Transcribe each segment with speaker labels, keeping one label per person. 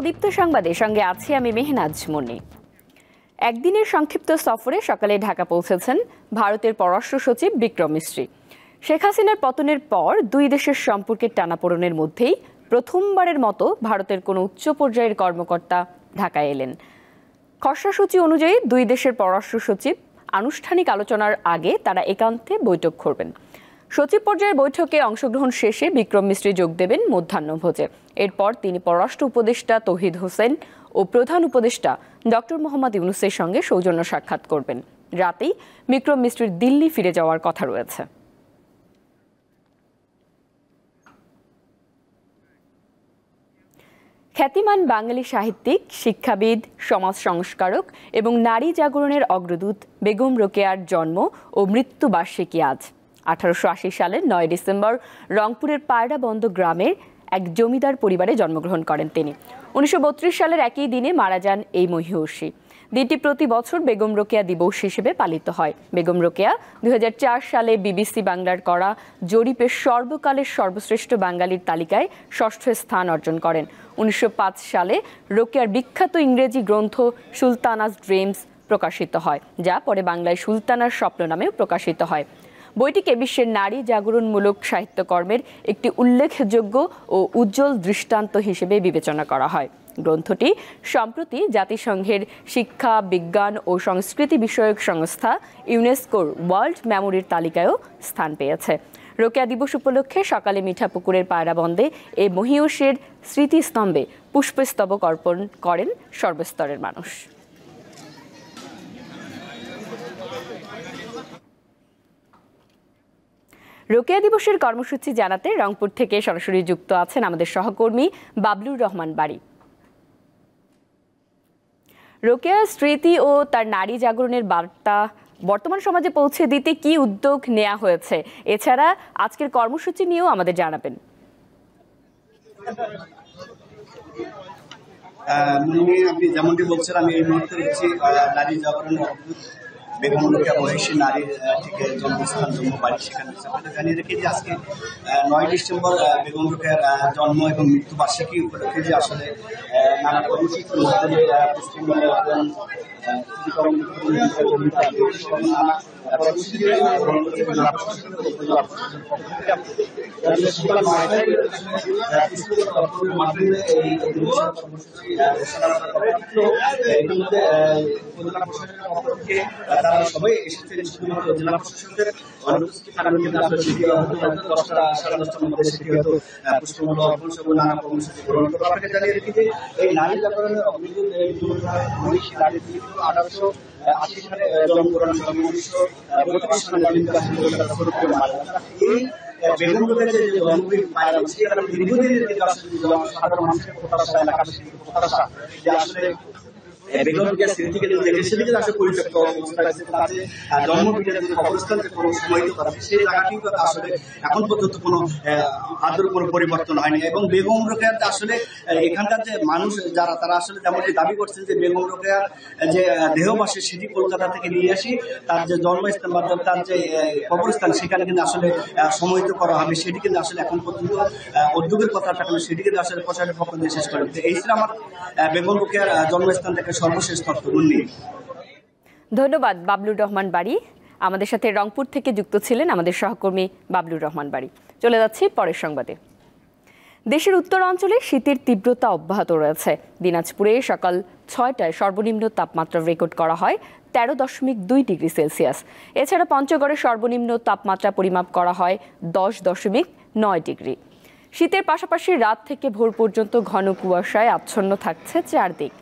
Speaker 1: নবদীপ্ত সংবাদের সঙ্গে আছি আমি মেহনাজ মনি। একদিনের সংক্ষিপ্ত সফরে সকালে ঢাকা পৌঁছেছেন ভারতের পররাষ্ট্র সচিব বিক্রম মিশ্রি। শেখ হাসিনার পতনের পর দুই দেশের সম্পর্কের টানাপোড়েনের মধ্যেই প্রথমবারের মতো ভারতের কোনো উচ্চ পর্যায়ের কর্মকর্তা ঢাকায় এলেন। খসড়া সূচি অনুযায়ী দুই দেশের পররাষ্ট্র সচিব আনুষ্ঠানিক আলোচনার আগে তারা একান্তে বৈঠক করবেন। সচিব পর্যায়ের বৈঠকে অংশগ্রহণ শেষে বিক্রম মিশ্রি যোগ দেবেন মধ্যাহ্নভোজে। এরপর তিনি পররাষ্ট্র উপদেষ্টা তৌহিদ হোসেন ও প্রধান উপদেষ্টা ডক্টর মোহাম্মদ ইউনূসের সঙ্গে সৌজন্য সাক্ষাৎ করবেন। রাতেই বিক্রম মিশ্রির দিল্লি ফিরে যাওয়ার কথা রয়েছে। খ্যাতিমান বাঙালি সাহিত্যিক, শিক্ষাবিদ, সমাজ সংস্কারক এবং নারী জাগরণের অগ্রদূত বেগম রোকেয়ার জন্ম ও মৃত্যু বার্ষিকী আজ। 1880 সালের 9 ডিসেম্বর রংপুরের পায়রাবন্দ গ্রামের এক জমিদার পরিবারে জন্মগ্রহণ করেন তিনি। 1932 সালের একই দিনে মারা যান এই মহিয়সী। দিনটি প্রতি বছর বেগম রোকেয়া দিবস হিসেবে পালিত হয়। বেগম রোকেয়া 2004 সালে বিবিসি বাংলার করা জরিপের সর্বকালের সর্বশ্রেষ্ঠ বাঙালির তালিকায় 6ষ্ঠ স্থান অর্জন করেন। 1905 সালে রোকেয়ার বিখ্যাত ইংরেজি গ্রন্থ সুলতানাস ড্রিমস প্রকাশিত হয়, যা পরে বাংলায় সুলতানার স্বপ্ন নামেও প্রকাশিত হয়। বইটিকে বিশ্বের নারী জাগরণমূলক সাহিত্যকর্মের একটি উল্লেখযোগ্য ও উজ্জ্বল দৃষ্টান্ত হিসেবে বিবেচনা করা হয়। গ্রন্থটি সম্প্রতি জাতিসংঘের শিক্ষা, বিজ্ঞান ও সংস্কৃতি বিষয়ক সংস্থা ইউনেস্কোর ওয়ার্ল্ড মেমোরির তালিকায়ও স্থান পেয়েছে। রোকেয়া দিবস উপলক্ষে সকালে মিঠাপুকুরের পায়রাবন্দে এই মহিয়সীর স্মৃতিস্তম্ভে পুষ্পস্তবক অর্পণ করেন সর্বস্তরের মানুষ। রোকেয়া দিবসের কর্মসূচি জানাতে রংপুর থেকে সরাসরি যুক্ত আছেন আমাদের সহকর্মী বাবলুর রহমান বাড়ি। রোকেয়ার স্মৃতি ও তার নারী জাগরণের বার্তা বর্তমান সমাজে পৌঁছে দিতে কি উদ্যোগ নেওয়া হয়েছে, এছাড়া আজকের কর্মসূচি নিয়েও আমাদের জানাবেন।
Speaker 2: আপনি যেমনটি বলছেন, আমি এই মুহূর্তে রয়েছি নারী জাগরণের বেগম রোকেয়া মহিষী নারীর থেকে জন্মস্থান জন্মবাড়ি, সেখানে জানিয়ে রেখে যে আজকে 9 ডিসেম্বর বেগম রোকেয়ার জন্ম এবং মৃত্যু বার্ষিকী উপলক্ষে যে আসলে নানা কর্মসূচির মধ্যে তারা সবাই এসেছেন। শুধুমাত্র জেলা প্রশাসকের পুষ্পমাল্য অর্পণ সহ নানা কর্মসূচি গ্রহণ করা। আপনাকে জানিয়ে রেখে যে এই নারী জাগরণের অগ্রদূত নারী 1880 সালে জন্মগ্রহণ করেন, 1932 সালে এই বেগম রোকেয়ার যে জন্মভূমি পায়রাবন্দ, সেখানে দীর্ঘদিনের থেকে সাধারণ মানুষের প্রত্যাশা, এলাকাবাসীর প্রত্যাশা যে আসলে বেগম রোকেয়ার স্মৃতিকে সেদিকে আসলে পরিত্যক্ত অবস্থায় আছে, তাদের জন্মভিটের অবস্থান কোনো সময় করা, সেই জায়গাটি আসলে এখন পর্যন্ত কোনো আদর কোনো পরিবর্তন হয়নি। এবং বেগম রোকেয়ার আসলে এখানকার যে মানুষ যারা, তারা আসলে যেমনটি দাবি করছেন যে বেগম রোকেয়ার যে দেহবাসী সেটি কলকাতা থেকে নিয়ে আসি তার যে জন্মস্থান বা তার যে কবরস্থান সেখানে কিন্তু আসলে সমাহিত করা হবে, সেটি কিন্তু আসলে এখন পর্যন্ত উদ্যোগের কথা থাকলে সেটি কিন্তু আসলে প্রশাসনের পক্ষ দিয়ে শেষ করে। এই ছিল আমার বেগম রোকেয়ার জন্মস্থান থেকে সর্বশেষ তথ্য।
Speaker 1: ধন্যবাদ বাবলুর রহমান বাড়ি। আমাদের সাথে রংপুর থেকে যুক্ত ছিলেন আমাদের সহকর্মী বাবলুর রহমান বাড়ি। চলে যাচ্ছি পরের সংবাদে। দেশের উত্তরাঞ্চলে শীতের তীব্রতা অব্যাহত রয়েছে। দিনাজপুরে সকাল 6টায় সর্বনিম্ন তাপমাত্রা রেকর্ড করা হয় 13.2 ডিগ্রি সেলসিয়াস। এছাড়া পঞ্চগড়ে সর্বনিম্ন তাপমাত্রা পরিমাপ করা হয় 10.9 ডিগ্রি। শীতের পাশাপাশি রাত থেকে ভোর পর্যন্ত ঘন কুয়াশায় আচ্ছন্ন থাকছে চারদিক।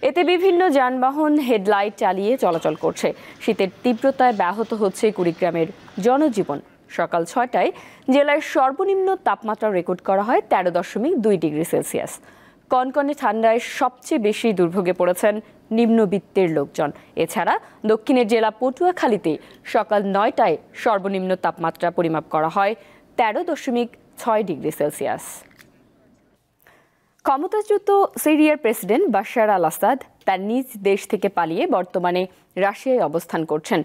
Speaker 1: এতে বিভিন্ন যানবাহন হেডলাইট চালিয়ে চলাচল করছে। শীতের তীব্রতায় ব্যাহত হচ্ছে কুড়িগ্রামের জনজীবন। সকাল 6টায় জেলার সর্বনিম্ন তাপমাত্রা রেকর্ড করা হয় 13.2 ডিগ্রি সেলসিয়াস। কনকনে ঠান্ডায় সবচেয়ে বেশি দুর্ভোগে পড়েছেন নিম্নবিত্তের লোকজন। এছাড়া দক্ষিণের জেলা পটুয়াখালীতে সকাল 9টায় সর্বনিম্ন তাপমাত্রা পরিমাপ করা হয় 13.6 ডিগ্রি সেলসিয়াস। ক্ষমতাচ্যুত সিরিয়ার প্রেসিডেন্ট বাশার আল আসাদ তার নিজ দেশ থেকে পালিয়ে বর্তমানে রাশিয়ায় অবস্থান করছেন।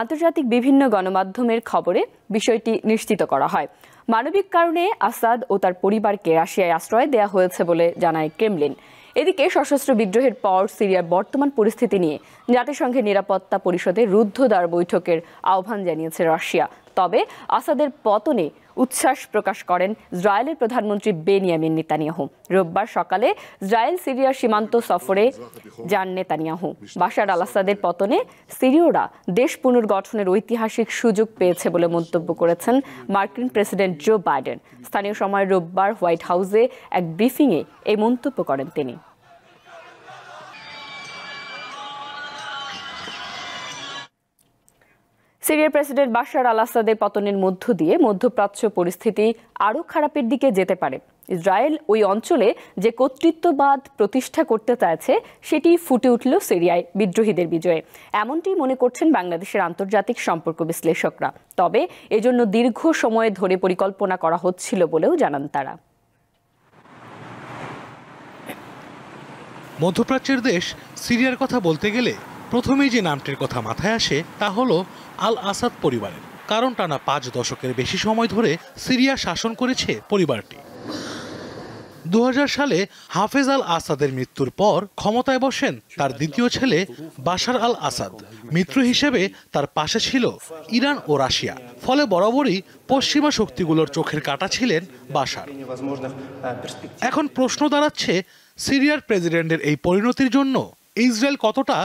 Speaker 1: আন্তর্জাতিক বিভিন্ন গণমাধ্যমের খবরে বিষয়টি নিশ্চিত করা হয়। মানবিক কারণে আসাদ ও তার পরিবারকে রাশিয়ায় আশ্রয় দেওয়া হয়েছে বলে জানায় ক্রেমলিন। এদিকে সশস্ত্র বিদ্রোহের পর সিরিয়ার বর্তমান পরিস্থিতি নিয়ে জাতিসংঘের নিরাপত্তা পরিষদে রুদ্ধদ্বার বৈঠকের আহ্বান জানিয়েছে রাশিয়া। তবে আসাদের পতনে উচ্ছ্বাস প্রকাশ করেন ইসরায়েলের প্রধানমন্ত্রী বেনিয়ামিন নেতানিয়াহু। রোববার সকালে ইসরায়েল সিরিয়ার সীমান্ত সফরে যান নেতানিয়াহু। বাশার আল আসাদের পতনে সিরীয়রা দেশ পুনর্গঠনের ঐতিহাসিক সুযোগ পেয়েছে বলে মন্তব্য করেছেন মার্কিন প্রেসিডেন্ট জো বাইডেন। স্থানীয় সময় রোববার হোয়াইট হাউসে এক ব্রিফিংয়ে এই মন্তব্য করেন তিনি। সিরিয়ার প্রেসিডেন্ট বাশার আল আসাদের পতনের মধ্য দিয়ে মধ্যপ্রাচ্য পরিস্থিতি আরও খারাপের দিকে যেতে পারে। ইসরায়েল ওই অঞ্চলে যে কর্তৃত্ববাদ প্রতিষ্ঠা করতে চাইছে সেটি ফুটে উঠল সিরিয়ায় বিদ্রোহীদের বিজয়ে, এমনটি মনে করছেন বাংলাদেশের আন্তর্জাতিক সম্পর্ক বিশ্লেষকরা। তবে এজন্য দীর্ঘ সময় ধরে পরিকল্পনা করা হচ্ছিল বলেও জানান তারা।
Speaker 3: মধ্যপ্রাচ্যের দেশ সিরিয়ার কথা বলতে গেলে প্রথমেই যে নামটির কথা মাথায় আসে তা হলো আল আসাদ পরিবারের। কারণ টানা 5 দশকের বেশি সময় ধরে সিরিয়া শাসন করেছে পরিবারটি। 2000 সালে হাফেজ আল আসাদের মৃত্যুর পর ক্ষমতায় বসেন তার দ্বিতীয় ছেলে বাশার আল আসাদ। মিত্র হিসেবে তার পাশে ছিল ইরান ও রাশিয়া। ফলে বরাবরই পশ্চিমা শক্তিগুলোর চোখের কাঁটা ছিলেন বাশার। এখন প্রশ্ন দাঁড়াচ্ছে, সিরিয়ার প্রেসিডেন্টের এই পরিণতির জন্য ইসরায়েল কতটা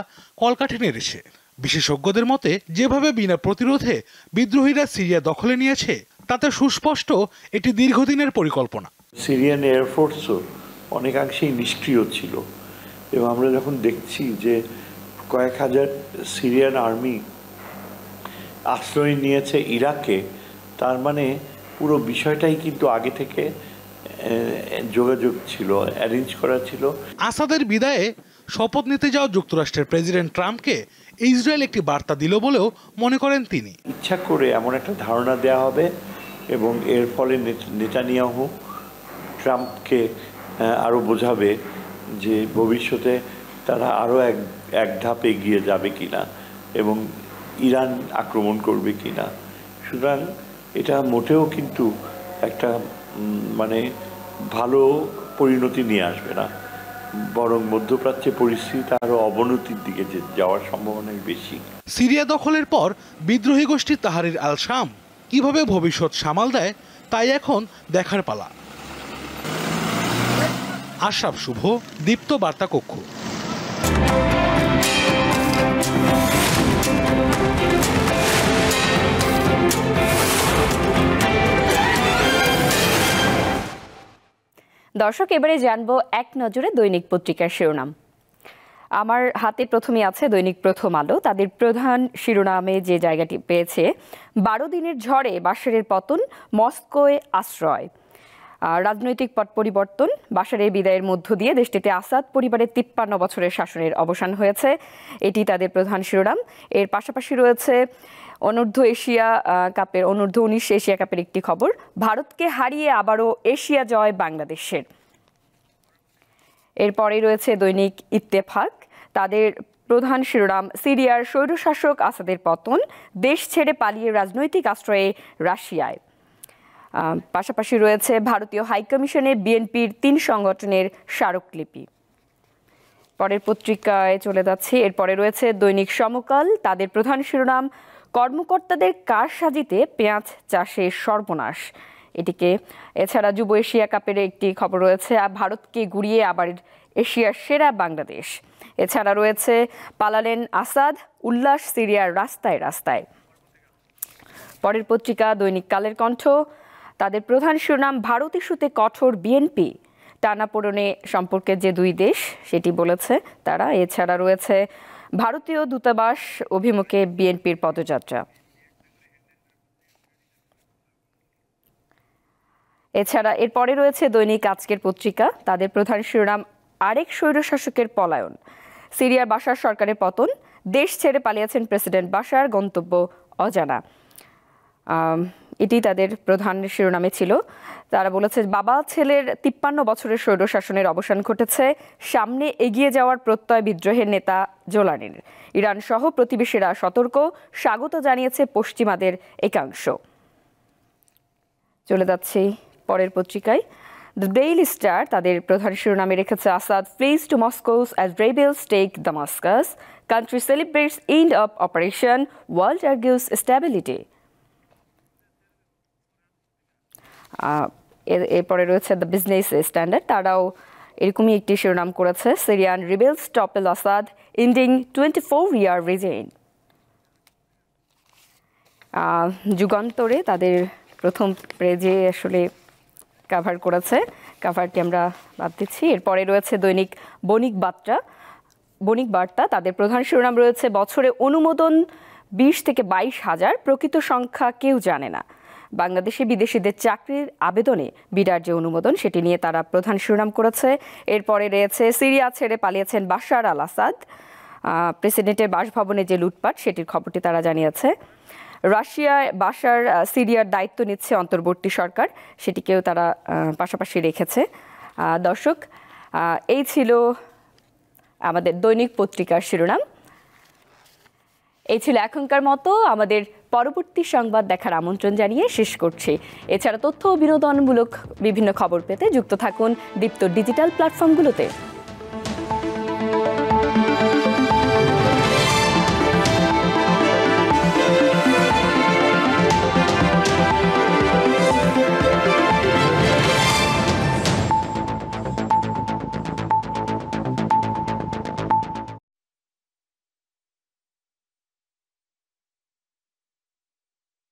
Speaker 3: কলকাঠি নেড়েছে। বিশেষজ্ঞদের মতে যেভাবে বিনা প্রতিরোধে বিদ্রোহীরা সিরিয়া দখলে নিয়েছে তাতে সুস্পষ্ট এটি দীর্ঘদিনের পরিকল্পনা।
Speaker 4: সিরিয়ান এয়ারফোর্সও অনেকাংশেই নিষ্ক্রিয় ছিল এবং আমরা যখন দেখছি যে কয়েক হাজার সিরিয়ান আর্মি আশ্রয় নিয়েছে ইরাকে, তার মানে পুরো বিষয়টাই কিন্তু আগে থেকে যোগাযোগ ছিল, অ্যারেঞ্জ করা ছিল।
Speaker 3: আসাদের বিদায়ে শপথ নিতে যাওয়া যুক্তরাষ্ট্রের প্রেসিডেন্ট ট্রাম্পকে ইসরায়েল একটি বার্তা দিল বলেও মনে করেন তিনি।
Speaker 4: ইচ্ছা করে এমন একটা ধারণা দেওয়া হবে এবং এর ফলে নেতানিয়াহু ট্রাম্পকে আরও বোঝাবে যে ভবিষ্যতে তারা আরও এক ধাপ এগিয়ে যাবে কিনা এবং ইরান আক্রমণ করবে কিনা। সুতরাং এটা মোটেও কিন্তু একটা মানে ভালো পরিণতি নিয়ে আসবে না, বরং মধ্যপ্রাচ্যে পরিস্থিতি আরও অবনতির দিকে যাওয়ার সম্ভাবনাই বেশি।
Speaker 3: সিরিয়া দখলের পর বিদ্রোহী গোষ্ঠী তাহরির আল শাম কিভাবে ভবিষ্যৎ সামাল দেয় তাই এখন দেখার পালা। আশরাফ শুভ, দীপ্ত বার্তা কক্ষ।
Speaker 1: দর্শক, এবারে জানবো এক নজরে দৈনিক পত্রিকার শিরোনাম। আমার হাতে প্রথমে আছে দৈনিক প্রথম আলো। তাদের প্রধান শিরোনামে যে জায়গাটি পেয়েছে, 12 দিনের ঝড়ে বাশারের পতন, মস্কোয় আশ্রয়। রাজনৈতিক পট পরিবর্তন, বাশারের বিদায়ের মধ্য দিয়ে দেশটিতে আসাদ পরিবারের 53 বছরের শাসনের অবসান হয়েছে, এটি তাদের প্রধান শিরোনাম। এর পাশাপাশি রয়েছে অনূর্ধ্ব 19 এশিয়া কাপের একটি খবর, ভারতকে হারিয়ে আবারও এশিয়া জয় বাংলাদেশের। এরপরে রয়েছে দৈনিক ইত্তেফাক, তাদের প্রধান শিরোনাম, সিরিয়ার স্বৈরশাসক আসাদের পতন, দেশ ছেড়ে পালিয়ে রাজনৈতিক আশ্রয়ে রাশিয়ায়। পাশাপাশি রয়েছে ভারতীয় হাইকমিশনে বিএনপির 3 সংগঠনের স্মারকলিপি। পরের পত্রিকায় চলে যাচ্ছে। এরপরে রয়েছে দৈনিক সমকাল, তাদের প্রধান শিরোনাম, কর্মকর্তাদের কারসাজিতে পেঁয়াজ চাষে সর্বনাশ। এটিকে এছাড়া যুব এশিয়া কাপের একটি খবর রয়েছে, ভারতকে গুড়িয়ে আবার এশিয়ার সেরা বাংলাদেশ। এছাড়া রয়েছে পালালেন আসাদ, উল্লাস সিরিয়ার রাস্তায় রাস্তায়। পরের পত্রিকা দৈনিক কালের কণ্ঠ, তাদের প্রধান শিরোনাম, ভারত ইস্যুতে কঠোর বিএনপি, টানাপোড়েনে সম্পর্কে যে 2 দেশ সেটি বলেছে তারা। এছাড়া রয়েছে ভারতীয় দূতাবাস অভিমুখে বিএনপির পদযাত্রা। এছাড়া এরপরে রয়েছে দৈনিক আজকের পত্রিকা, তাদের প্রধান শিরোনাম, আরেক স্বৈরশাসকের পলায়ন, সিরিয়ার বাশার সরকারের পতন, দেশ ছেড়ে পালিয়েছেন প্রেসিডেন্ট বাশার, গন্তব্য অজানা। এটি তাদের প্রধান শিরোনামে ছিল। তারা বলেছে, বাবা ছেলের 53 বছরের স্বৈরশাসনের অবসান ঘটেছে, সামনে এগিয়ে যাওয়ার প্রত্যয় বিদ্রোহের নেতা জোলানির। ইরান সহ প্রতিবেশীরা সতর্ক, স্বাগত জানিয়েছে পশ্চিমাদের একাংশ। চলে যাচ্ছি পরের পত্রিকায়, দ্য ডেইলি স্টার তাদের প্রধান শিরোনামে রেখেছে Assad flees to Moscow as rebels take Damascus, country celebrates end of operation, world argues stability. এরপরে রয়েছে দ্য বিজনেস স্ট্যান্ডার্ড, তারাও এরকমই একটি শিরোনাম করেছে, Syrian rebels topple Assad ending 24-year regime. যুগান্তরে তাদের প্রথম পেজে আসলে কাভার করেছে, কাভারটি আমরা বাদ দিচ্ছি। এরপরে রয়েছে দৈনিক বণিক বার্তা, তাদের প্রধান শিরোনাম রয়েছে বছরে অনুমোদন 20 থেকে 22 হাজার, প্রকৃত সংখ্যা কেউ জানে না। বাংলাদেশে বিদেশিদের চাকরির আবেদনে বিডার যে অনুমোদন সেটি নিয়ে তারা প্রধান শিরোনাম করেছে। এরপরে রয়েছে সিরিয়া ছেড়ে পালিয়েছেন বাশার আল আসাদ, প্রেসিডেন্টের বাসভবনে যে লুটপাট সেটির খবরটি তারা জানিয়েছে। রাশিয়ায় বাশার সিরিয়ার দায়িত্ব নিচ্ছে অন্তর্বর্তী সরকার, সেটিকেও তারা পাশাপাশি রেখেছে। দর্শক, এই ছিল আমাদের দৈনিক পত্রিকার শিরোনাম। এই ছিল এখনকার মতো, আমাদের পরবর্তী সংবাদ দেখার আমন্ত্রণ জানিয়ে শেষ করছি। এছাড়া তথ্য ও বিনোদনমূলক বিভিন্ন খবর পেতে যুক্ত থাকুন দীপ্ত ডিজিটাল প্ল্যাটফর্মগুলোতে।